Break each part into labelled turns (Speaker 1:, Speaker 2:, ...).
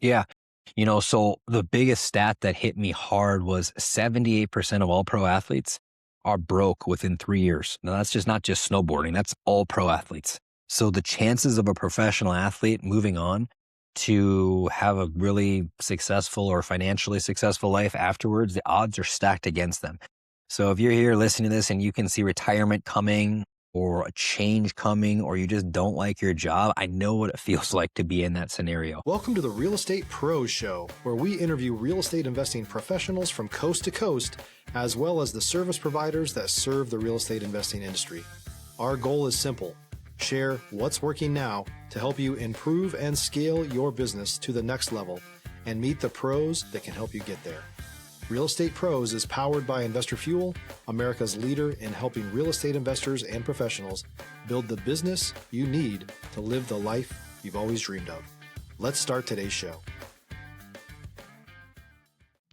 Speaker 1: Yeah. So the biggest stat that hit me hard was 78% of all pro athletes are broke within 3 years. Now, that's just not just snowboarding, that's all pro athletes. So the chances of a professional athlete moving on to have a really successful or financially successful life afterwards, the odds are stacked against them. So if you're here listening to this and you can see retirement coming or a change coming, or you just don't like your job, I know what it feels like to be in that scenario.
Speaker 2: Welcome to the Real Estate Pros Show, where we interview real estate investing professionals from coast to coast, as well as the service providers that serve the real estate investing industry. Our goal is simple: share what's working now to help you improve and scale your business to the next level and meet the pros that can help you get there. Real Estate Pros is powered by Investor Fuel, America's leader in helping real estate investors and professionals build the business you need to live the life you've always dreamed of. Let's start today's show.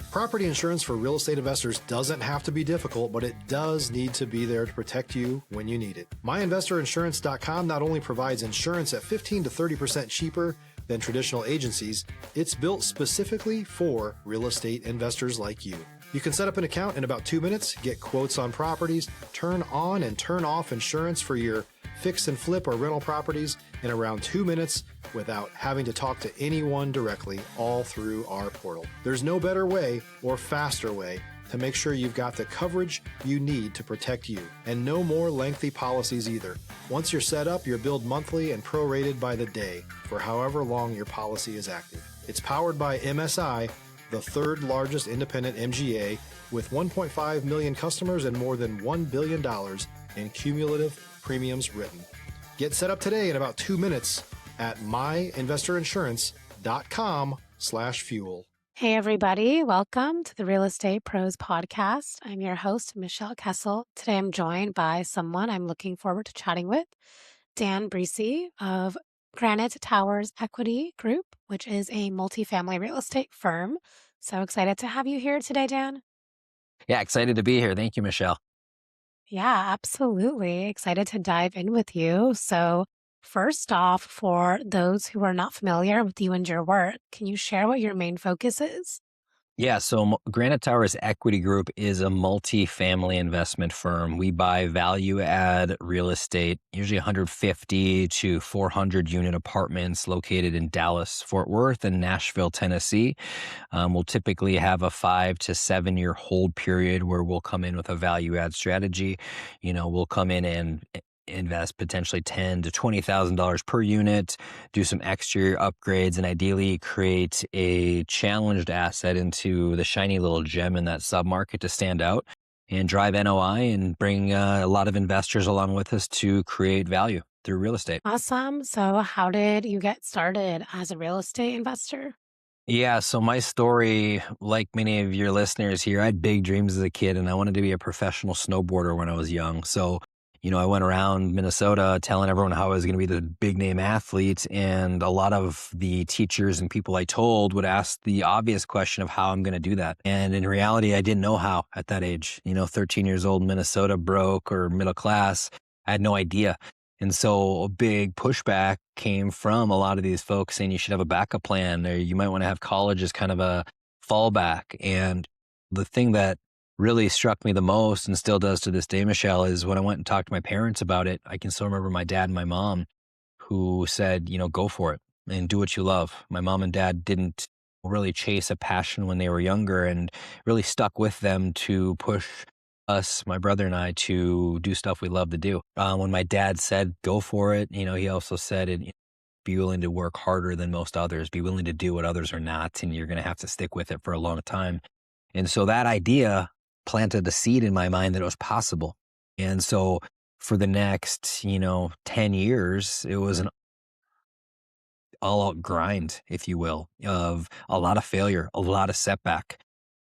Speaker 2: Property insurance for real estate investors doesn't have to be difficult, but it does need to be there to protect you when you need it. MyInvestorInsurance.com not only provides insurance at 15 to 30% cheaper than traditional agencies, it's built specifically for real estate investors like you. You can set up an account in about 2 minutes, get quotes on properties, turn on and turn off insurance for your fix and flip or rental properties in around 2 minutes without having to talk to anyone directly, all through our portal. There's no better way or faster way to make sure you've got the coverage you need to protect you, and no more lengthy policies either. Once you're set up, you're billed monthly and prorated by the day for however long your policy is active. It's powered by MSI, the third largest independent MGA, with 1.5 million customers and more than $1 billion in cumulative premiums written. Get set up today in about 2 minutes at myinvestorinsurance.com/fuel.
Speaker 3: Hey, everybody. Welcome to the Real Estate Pros Podcast. I'm your host, Michelle Kesil. Today, I'm joined by someone I'm looking forward to chatting with, Dan Brisse of Granite Towers Equity Group, which is a multifamily real estate firm. So excited to have you here today, Dan.
Speaker 1: Yeah, excited to be here. Thank you, Michelle.
Speaker 3: Yeah, absolutely. Excited to dive in with you. So first off, for those who are not familiar with you and your work, can you share what your main focus is?
Speaker 1: Yeah, so Granite Towers Equity Group is a multifamily investment firm. We buy value add real estate, usually 150 to 400 unit apartments located in Dallas, Fort Worth, and Nashville, Tennessee. We'll typically have a 5 to 7 year hold period where we'll come in with a value add strategy. We'll come in and invest potentially $10,000 to $20,000 per unit, do some exterior upgrades, and ideally create a challenged asset into the shiny little gem in that submarket to stand out and drive NOI and bring a lot of investors along with us to create value through real estate.
Speaker 3: Awesome. So how did you get started as a real estate investor?
Speaker 1: Yeah, so my story, like many of your listeners here, I had big dreams as a kid and I wanted to be a professional snowboarder when I was young. So I went around Minnesota telling everyone how I was going to be the big name athlete. And a lot of the teachers and people I told would ask the obvious question of how I'm going to do that. And in reality, I didn't know how at that age. 13 years old, Minnesota, broke or middle class. I had no idea. And so a big pushback came from a lot of these folks saying you should have a backup plan, or you might want to have college as kind of a fallback. And the thing that really struck me the most, and still does to this day, Michelle, is when I went and talked to my parents about it. I can still remember my dad and my mom who said, go for it and do what you love. My mom and dad didn't really chase a passion when they were younger and really stuck with them to push us, my brother and I, to do stuff we love to do. When my dad said, go for it, he also said, be willing to work harder than most others, be willing to do what others are not, and you're going to have to stick with it for a long time. And so that idea planted a seed in my mind that it was possible. And so for the next, 10 years, it was an all-out grind, if you will, of a lot of failure, a lot of setback.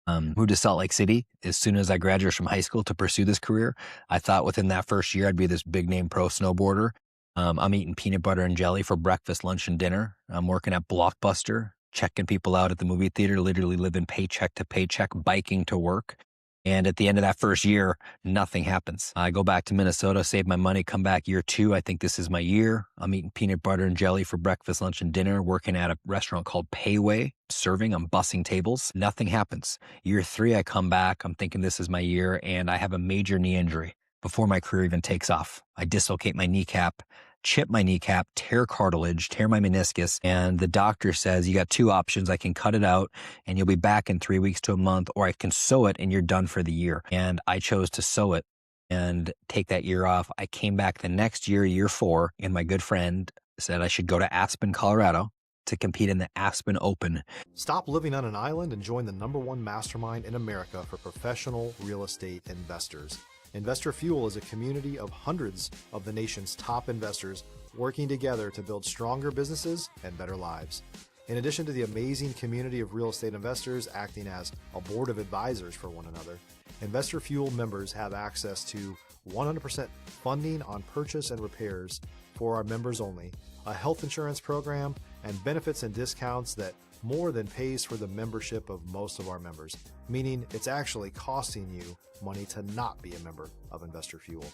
Speaker 1: Moved to Salt Lake City as soon as I graduated from high school to pursue this career. I thought within that first year, I'd be this big name pro snowboarder. I'm eating peanut butter and jelly for breakfast, lunch, and dinner. I'm working at Blockbuster, checking people out at the movie theater, literally living paycheck to paycheck, biking to work. And at the end of that first year, nothing happens. I go back to Minnesota, save my money, come back year 2. I think this is my year. I'm eating peanut butter and jelly for breakfast, lunch, and dinner, working at a restaurant called Payway, serving. I'm bussing tables. Nothing happens. Year 3, I come back. I'm thinking this is my year, and I have a major knee injury before my career even takes off. I dislocate my kneecap, chip my kneecap, tear cartilage, tear my meniscus. And the doctor says, you got 2 options. I can cut it out and you'll be back in 3 weeks to a month, or I can sew it and you're done for the year. And I chose to sew it and take that year off. I came back the next year, year 4, and my good friend said I should go to Aspen, Colorado to compete in the Aspen Open.
Speaker 2: Stop living on an island and join the #1 mastermind in America for professional real estate investors. Investor Fuel is a community of hundreds of the nation's top investors working together to build stronger businesses and better lives. In addition to the amazing community of real estate investors acting as a board of advisors for one another, Investor Fuel members have access to 100% funding on purchase and repairs for our members only, a health insurance program, and benefits and discounts that more than pays for the membership of most of our members, meaning it's actually costing you money to not be a member of Investor Fuel.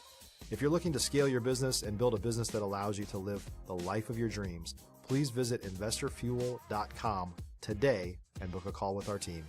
Speaker 2: If you're looking to scale your business and build a business that allows you to live the life of your dreams, please visit investorfuel.com today and book a call with our team.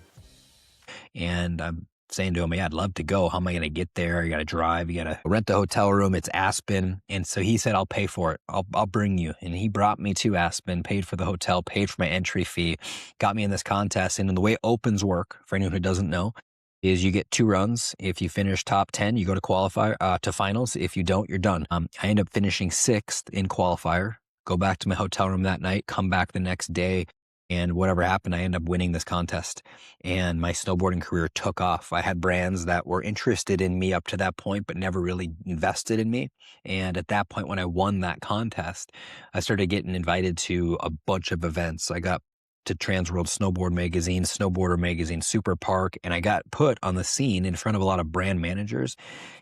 Speaker 1: And I'm saying to him, yeah, I'd love to go. How am I going to get there? You got to drive. You got to rent the hotel room. It's Aspen. And so he said, I'll pay for it. I'll bring you. And he brought me to Aspen, paid for the hotel, paid for my entry fee, got me in this contest. And the way opens work, for anyone who doesn't know, is you get 2 runs. If you finish top 10, you go to qualifier, to finals. If you don't, you're done. I end up finishing 6th in qualifier, go back to my hotel room that night, come back the next day. And whatever happened, I ended up winning this contest, and my snowboarding career took off. I had brands that were interested in me up to that point, but never really invested in me. And at that point, when I won that contest, I started getting invited to a bunch of events. I got to Transworld Snowboard Magazine, Snowboarder Magazine, Super Park, and I got put on the scene in front of a lot of brand managers,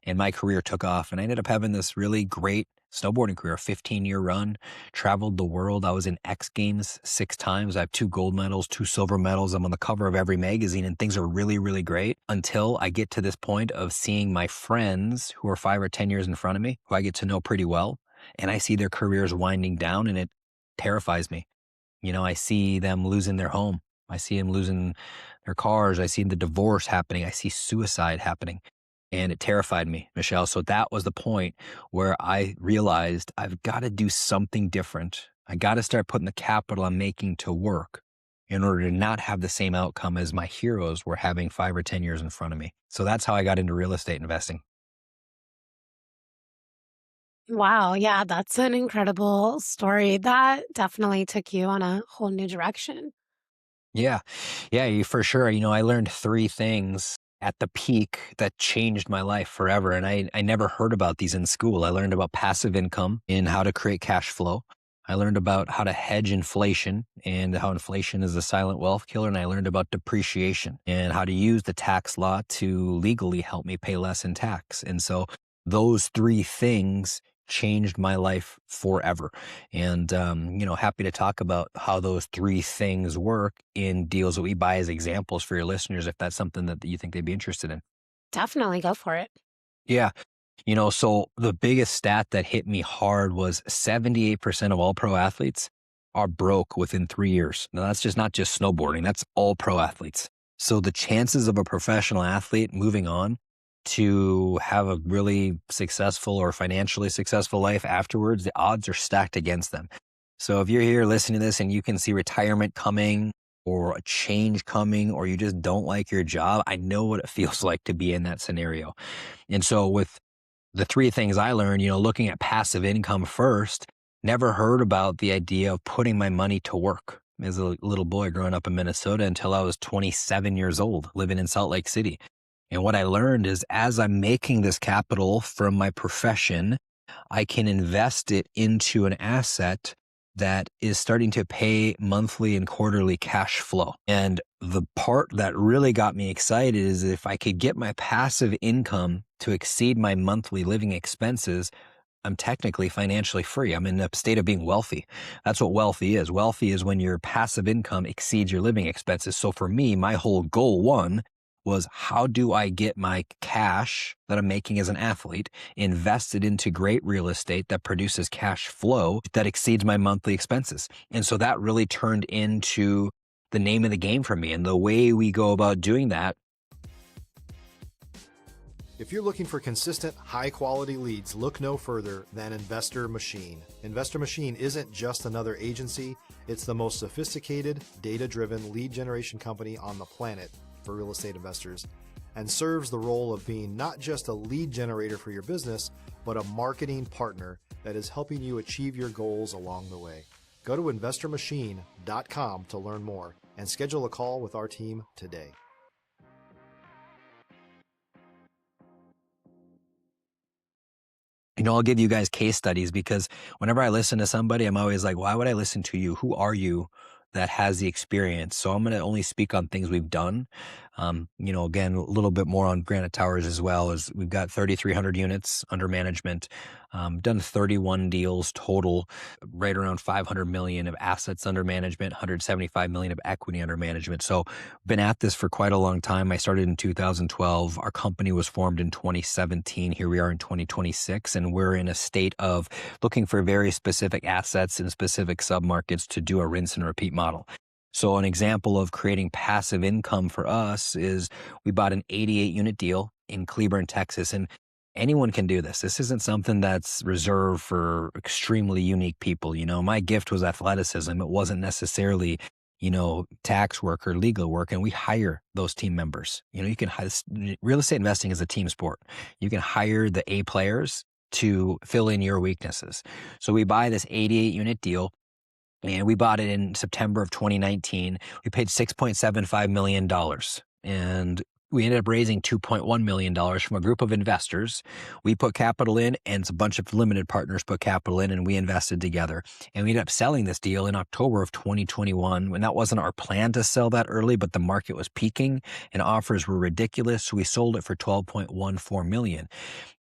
Speaker 1: and my career took off. And I ended up having this really great snowboarding career, a 15-year run, traveled the world. I was in X Games 6 times. I have 2 gold medals, 2 silver medals. I'm on the cover of every magazine, and things are really, really great until I get to this point of seeing my friends who are 5 or 10 years in front of me, who I get to know pretty well, and I see their careers winding down, and it terrifies me. You know, I see them losing their home. I see them losing their cars. I see the divorce happening. I see suicide happening. And it terrified me, Michelle. So that was the point where I realized I've got to do something different. I got to start putting the capital I'm making to work in order to not have the same outcome as my heroes were having 5 or 10 years in front of me. So that's how I got into real estate investing.
Speaker 3: Wow. Yeah, that's an incredible story. That definitely took you on a whole new direction.
Speaker 1: Yeah. Yeah, for sure. You know, I learned 3 things at the peak that changed my life forever. And I never heard about these in school. I learned about passive income and how to create cash flow. I learned about how to hedge inflation and how inflation is a silent wealth killer. And I learned about depreciation and how to use the tax law to legally help me pay less in tax. And so those 3 things changed my life forever. And, happy to talk about how those 3 things work in deals that we buy as examples for your listeners, if that's something that you think they'd be interested in.
Speaker 3: Definitely go for it.
Speaker 1: Yeah. So the biggest stat that hit me hard was 78% of all pro athletes are broke within 3 years. Now, that's just not just snowboarding. That's all pro athletes. So the chances of a professional athlete moving on to have a really successful or financially successful life afterwards, the odds are stacked against them. So if you're here listening to this and you can see retirement coming or a change coming, or you just don't like your job, I know what it feels like to be in that scenario. And so with the 3 things I learned, looking at passive income first, never heard about the idea of putting my money to work as a little boy growing up in Minnesota until I was 27 years old, living in Salt Lake City. And what I learned is as I'm making this capital from my profession, I can invest it into an asset that is starting to pay monthly and quarterly cash flow. And the part that really got me excited is if I could get my passive income to exceed my monthly living expenses, I'm technically financially free. I'm in a state of being wealthy. That's what wealthy is. Wealthy is when your passive income exceeds your living expenses. So for me, my whole goal 1 was how do I get my cash that I'm making as an athlete invested into great real estate that produces cash flow that exceeds my monthly expenses? And so that really turned into the name of the game for me. And the way we go about doing that.
Speaker 2: If you're looking for consistent, high-quality leads, look no further than Investor Machine. Investor Machine isn't just another agency. It's the most sophisticated, data-driven lead generation company on the planet for real estate investors, and serves the role of being not just a lead generator for your business, but a marketing partner that is helping you achieve your goals along the way. Go to investormachine.com to learn more and schedule a call with our team today.
Speaker 1: I'll give you guys case studies because whenever I listen to somebody, I'm always like, why would I listen to you? Who are you that has the experience? So I'm going to only speak on things we've done. Again, a little bit more on Granite Towers as well. As we've got 3,300 units under management, done 31 deals total, right around 500 million of assets under management, 175 million of equity under management. So been at this for quite a long time. I started in 2012. Our company was formed in 2017. Here we are in 2026, and we're in a state of looking for very specific assets in specific submarkets to do a rinse and repeat model. So an example of creating passive income for us is we bought an 88 unit deal in Cleburne, Texas, and anyone can do this. This isn't something that's reserved for extremely unique people. My gift was athleticism. It wasn't necessarily, tax work or legal work, and we hire those team members. You can real estate investing is a team sport. You can hire the A players to fill in your weaknesses. So we buy this 88 unit deal. And we bought it in September of 2019. We paid $6.75 million. And we ended up raising $2.1 million from a group of investors. We put capital in, and a bunch of limited partners put capital in, and we invested together. And we ended up selling this deal in October of 2021. And that wasn't our plan to sell that early, but the market was peaking and offers were ridiculous. So we sold it for $12.14 million.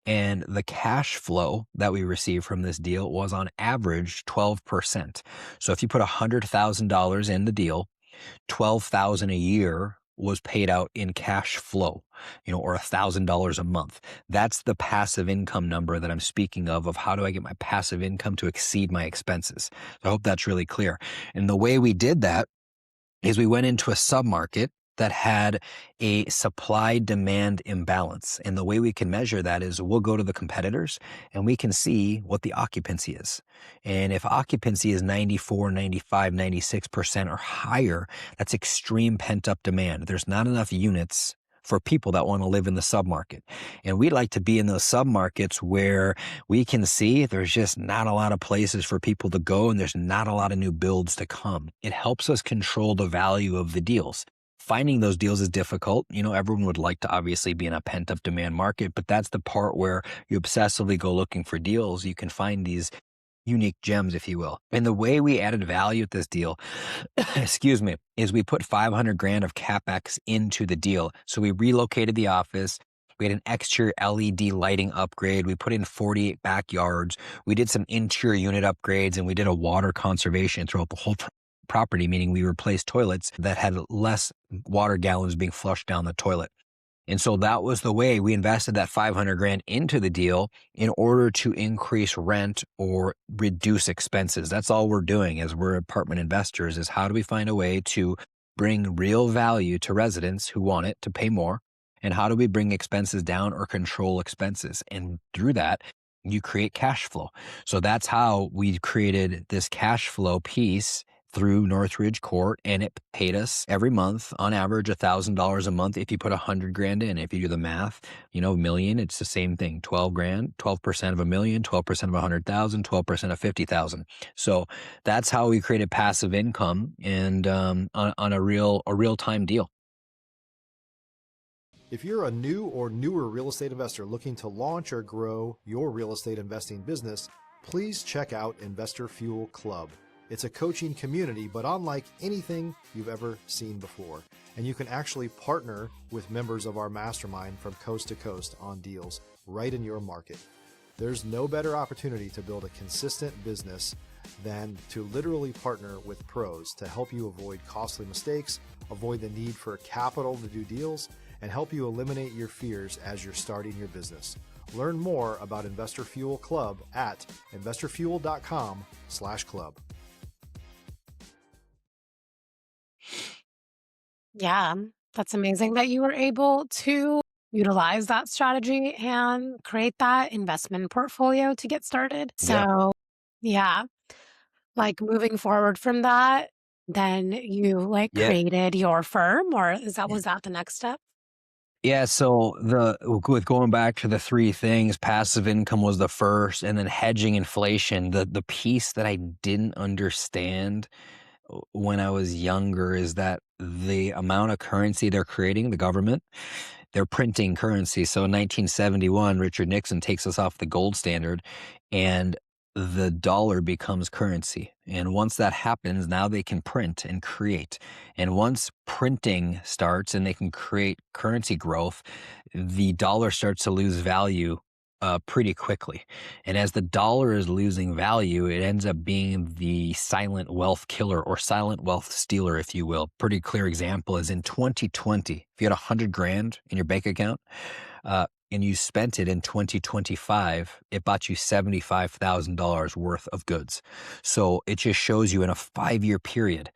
Speaker 1: And the cash flow that we received from this deal was on average 12%. So if you put $100,000 in the deal, $12,000 a year was paid out in cash flow, or $1,000 a month. That's the passive income number that I'm speaking of how do I get my passive income to exceed my expenses? I hope that's really clear. And the way we did that is we went into a submarket that had a supply-demand imbalance. And the way we can measure that is we'll go to the competitors and we can see what the occupancy is. And if occupancy is 94, 95, 96% or higher, that's extreme pent-up demand. There's not enough units for people that want to live in the submarket. And we'd like to be in those submarkets where we can see there's just not a lot of places for people to go and there's not a lot of new builds to come. It helps us control the value of the deals. Finding those deals is difficult. Everyone would like to obviously be in a pent-up demand market, but that's the part where you obsessively go looking for deals. You can find these unique gems, if you will. And the way we added value at this deal, excuse me, is we put $500,000 of CapEx into the deal. So we relocated the office. We had an exterior LED lighting upgrade. We put in 48 backyards. We did some interior unit upgrades, and we did a water conservation throughout the whole property, meaning we replaced toilets that had less water gallons being flushed down the toilet. And so that was the way we invested that $500,000 into the deal in order to increase rent or reduce expenses. That's all we're doing as we're apartment investors is how do we find a way to bring real value to residents who want it to pay more? And how do we bring expenses down or control expenses? And through that, you create cash flow. So that's how we created this cash flow piece through Northridge Court, and it paid us every month on average $1,000 a month if you put $100,000 in. If you do the math, million, it's the same thing. $12,000, 12% of $1 million, 12% of 100,000, 12% of 50,000. So that's how we created passive income and on a real-time deal.
Speaker 2: If you're a new or newer real estate investor looking to launch or grow your real estate investing business, please check out Investor Fuel Club. It's a coaching community, but unlike anything you've ever seen before. And you can actually partner with members of our mastermind from coast to coast on deals right in your market. There's no better opportunity to build a consistent business than to literally partner with pros to help you avoid costly mistakes, avoid the need for capital to do deals, and help you eliminate your fears as you're starting your business. Learn more about Investor Fuel Club at investorfuel.com/club.
Speaker 3: Yeah, that's amazing that you were able to utilize that strategy and create that investment portfolio to get started.
Speaker 1: Yeah.
Speaker 3: So, yeah, like moving forward from that, then you like
Speaker 1: Yeah.
Speaker 3: created your firm, or was that the next step?
Speaker 1: Yeah, so with going back to the three things, passive income was the first, and then hedging inflation. The piece that I didn't understand when I was younger is that the amount of currency they're creating, the government, they're printing currency. So in 1971, Richard Nixon takes us off the gold standard, and the dollar becomes currency. And once that happens, now they can print and create. And once printing starts and they can create currency growth, the dollar starts to lose value pretty quickly. And as the dollar is losing value, it ends up being the silent wealth killer or silent wealth stealer, if you will. Pretty clear example is in 2020, if you had 100 grand in your bank account, and you spent it in 2025, it bought you $75,000 worth of goods. So it just shows you in a 5-year period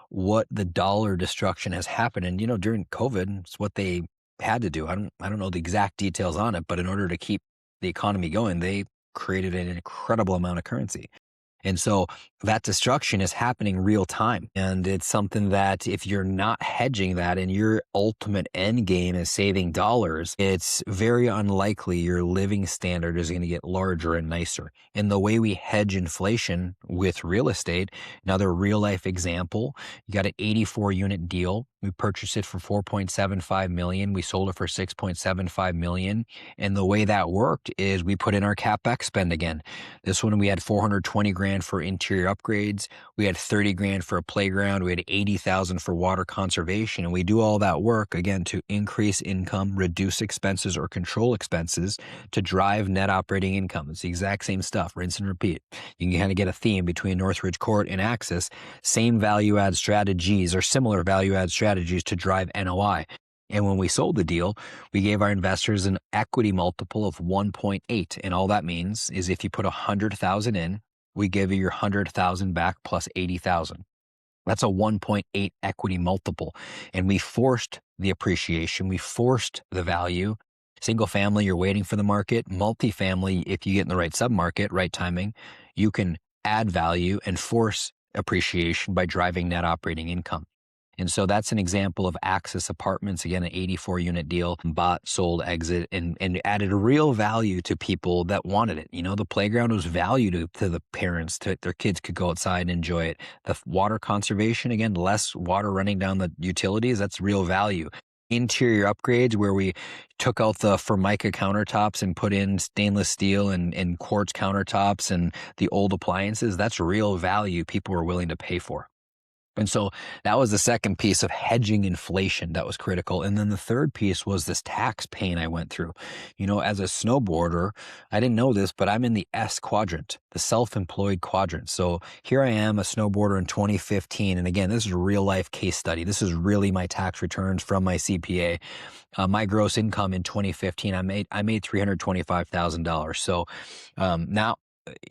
Speaker 1: what the dollar destruction has happened. And, during COVID, it's what they had to do. I don't know the exact details on it, but in order to keep the economy going, they created an incredible amount of currency. And so that destruction is happening real time. And it's something that if you're not hedging that and your ultimate end game is saving dollars, it's very unlikely your living standard is going to get larger and nicer. And the way we hedge inflation with real estate, another real life example, you got an 84 unit deal. We purchased it for $4.75 million. We sold it for $6.75 million. And the way that worked is we put in our CapEx spend again. This one, we had 420 grand for interior upgrades. We had 30 grand for a playground. We had 80,000 for water conservation. And we do all that work again to increase income, reduce expenses or control expenses to drive net operating income. It's the exact same stuff, rinse and repeat. You can kind of get a theme between Northridge Court and Axis, same value add strategies or similar value add strategies to drive NOI. And when we sold the deal, we gave our investors an equity multiple of 1.8. And all that means is if you put 100,000 in, we give you your 100,000 back plus 80,000. That's a 1.8 equity multiple. And we forced the appreciation. We forced the value. Single family, you're waiting for the market. Multifamily, if you get in the right submarket, right timing, you can add value and force appreciation by driving net operating income. And so that's an example of Axis Apartments, again, an 84 unit deal, bought, sold, exit, and added real value to people that wanted it. The playground was value to the parents, to their kids could go outside and enjoy it. The water conservation, again, less water running down the utilities, that's real value. Interior upgrades where we took out the Formica countertops and put in stainless steel and quartz countertops and the old appliances, that's real value people were willing to pay for. And so that was the second piece of hedging inflation that was critical. And then the third piece was this tax pain I went through. As a snowboarder, I didn't know this, but I'm in the S quadrant, the self-employed quadrant. So here I am, a snowboarder in 2015. And again, this is a real life case study. This is really my tax returns from my CPA. My gross income in 2015, I made $325,000. So now,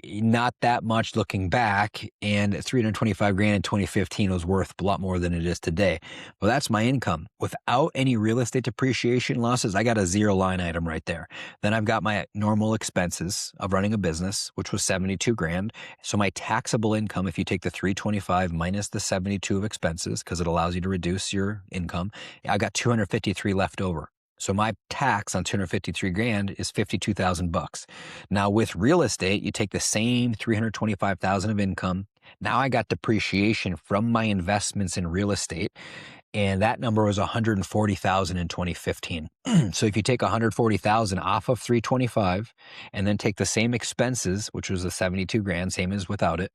Speaker 1: not that much looking back, and 325 grand in 2015 was worth a lot more than it is today. Well, that's my income. Without any real estate depreciation losses, I got a zero line item right there. Then I've got my normal expenses of running a business, which was 72 grand. So my taxable income, if you take the 325 minus the 72 of expenses, because it allows you to reduce your income, I got 253 left over. So my tax on 253 grand is 52,000 bucks. Now with real estate, you take the same 325,000 of income. Now I got depreciation from my investments in real estate, and that number was 140,000 in 2015. So if you take 140,000 off of 325 and then take the same expenses, which was the 72 grand, same as without it,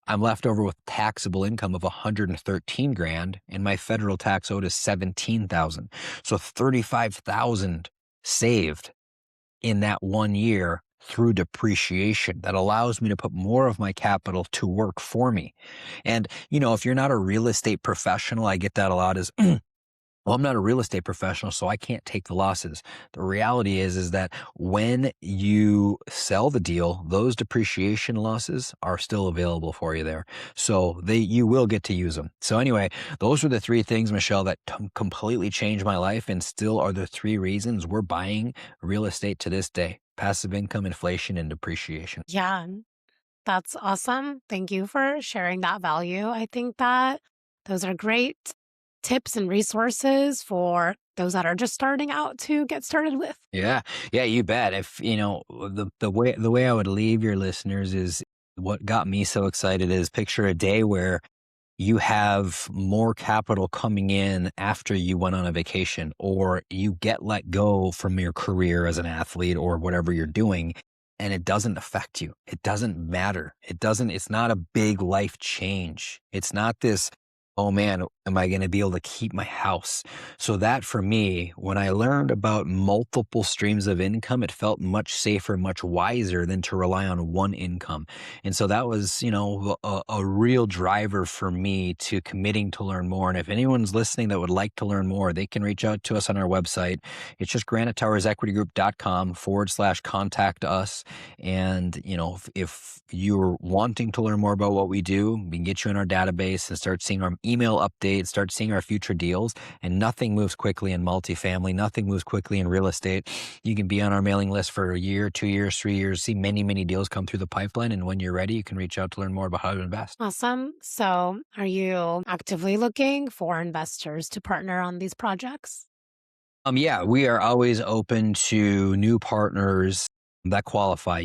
Speaker 1: I'm left over with taxable income of 113 grand, and my federal tax owed is 17,000. So 35,000 saved in that 1 year through depreciation that allows me to put more of my capital to work for me. And, if you're not a real estate professional, I get that a lot is, Well, I'm not a real estate professional, so I can't take the losses. The reality is that when you sell the deal, those depreciation losses are still available for you there. So you will get to use them. So anyway, those are the three things, Michelle, that completely changed my life and still are the three reasons we're buying real estate to this day: passive income, inflation, and depreciation.
Speaker 3: Yeah, that's awesome. Thank you for sharing that value. I think that those are great tips and resources for those that are just starting out to get started with.
Speaker 1: Yeah. Yeah, you bet. If, the way I would leave your listeners is what got me so excited is picture a day where you have more capital coming in after you went on a vacation, or you get let go from your career as an athlete or whatever you're doing, and it doesn't affect you. It doesn't matter. It's not a big life change. It's not this, oh man, am I going to be able to keep my house? So that for me, when I learned about multiple streams of income, it felt much safer, much wiser than to rely on one income. And so that was, a real driver for me to committing to learn more. And if anyone's listening that would like to learn more, they can reach out to us on our website. It's just granitetowersequitygroup.com/contact us. And, if you're wanting to learn more about what we do, we can get you in our database and start seeing our email updates, start seeing our future deals. And nothing moves quickly in multifamily. Nothing moves quickly in real estate. You can be on our mailing list for a year, 2 years, 3 years, see many, many deals come through the pipeline. And when you're ready, you can reach out to learn more about how to invest.
Speaker 3: Awesome. So, are you actively looking for investors to partner on these projects?
Speaker 1: Yeah, we are always open to new partners that qualify.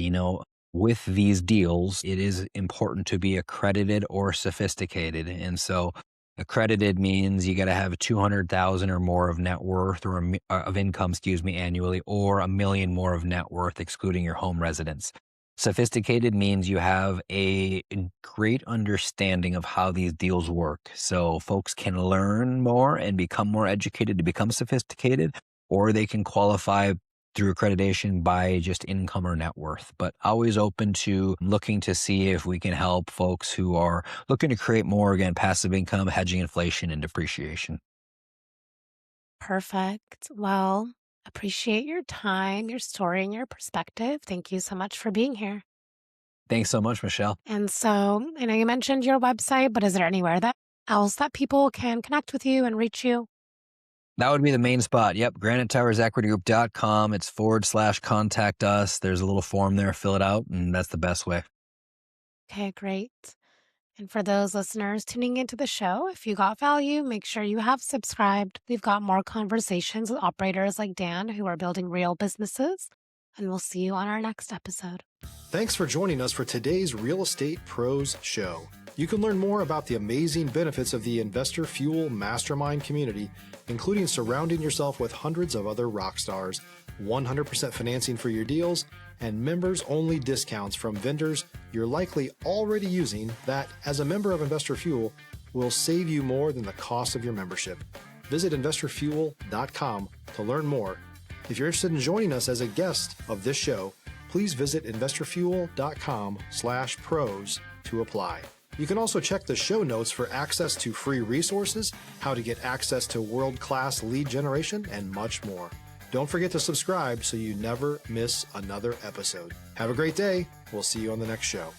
Speaker 1: With these deals, it is important to be accredited or sophisticated. And so accredited means you got to have 200,000 or more of net worth or of income, annually, or 1 million more of net worth, excluding your home residence. Sophisticated means you have a great understanding of how these deals work. So folks can learn more and become more educated to become sophisticated, or they can qualify through accreditation by just income or net worth. But always open to looking to see if we can help folks who are looking to create more, again, passive income, hedging inflation, and depreciation.
Speaker 3: Perfect. Well, appreciate your time, your story, and your perspective. Thank you so much for being here.
Speaker 1: Thanks so much, Michelle.
Speaker 3: And so, I know you mentioned your website, but is there anywhere that else that people can connect with you and reach you?
Speaker 1: That would be the main spot. Yep. GraniteTowersEquityGroup.com. It's /contact us. There's a little form there. Fill it out. And that's the best way.
Speaker 3: Okay, great. And for those listeners tuning into the show, if you got value, make sure you have subscribed. We've got more conversations with operators like Dan who are building real businesses. And we'll see you on our next episode.
Speaker 2: Thanks for joining us for today's Real Estate Pros Show. You can learn more about the amazing benefits of the Investor Fuel Mastermind community, including surrounding yourself with hundreds of other rock stars, 100% financing for your deals, and members-only discounts from vendors you're likely already using that, as a member of Investor Fuel, will save you more than the cost of your membership. Visit investorfuel.com to learn more. If you're interested in joining us as a guest of this show, please visit investorfuel.com/pros to apply. You can also check the show notes for access to free resources, how to get access to world-class lead generation, and much more. Don't forget to subscribe so you never miss another episode. Have a great day. We'll see you on the next show.